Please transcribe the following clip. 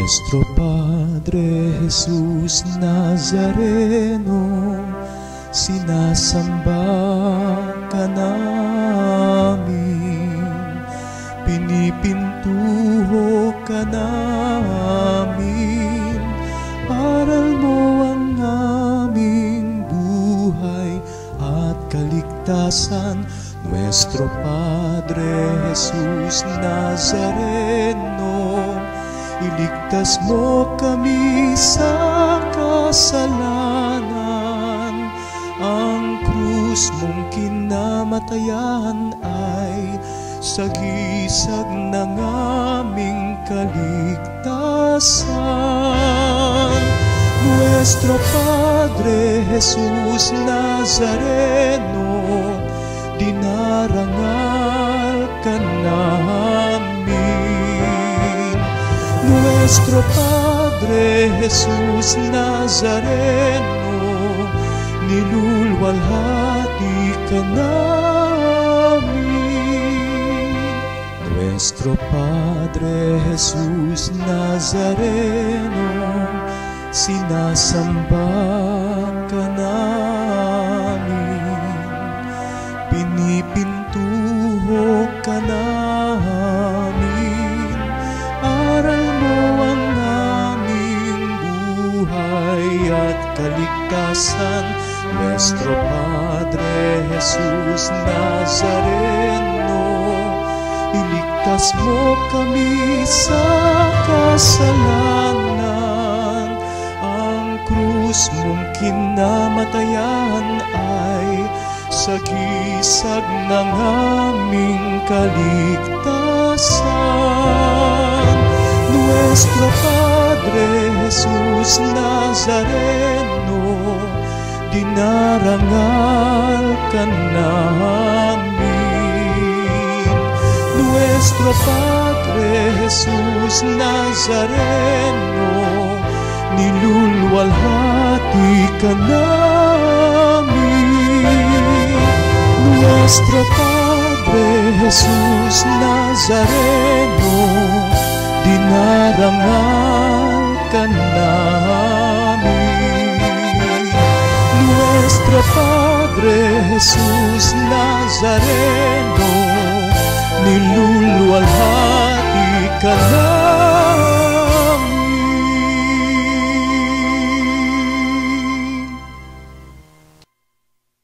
Nuestro Padre Jesus Nazareno, sinasamba ka namin, pinipintuho ka namin, aral mo ang aming buhay at kaligtasan. Nuestro Padre Jesus Nazareno, iligtas mo kami sa kasalanan. Ang krus mong kinamatayan ay sagisag ng aming kaligtasan. Nuestro Padre Jesus Nazareno, dinarangal ka namin. Nuestro Padre Jesus Nazareno, nilulwalhati ka namin. Nuestro Padre Jesus Nazareno, sinasamba ka namin, pinipintuho ka namin, aral mo ang aming buhay at kaligtasan. Nuestro Padre Jesus Nazareno, iligtas mo kami sa kasalanan. Ang krus mong kinamatayan ay sagisag ng aming kaligtasan. Nuestro Padre Jesus Nazareno, dinarangal ka namin. Nuestro Padre Jesus Nazareno, nilulwalhati ka namin. Nuestro Padre Jesus Nazareno, dinarangal ka namin. Nuestro Padre Jesus Nazareno, nilulwalhati ka namin.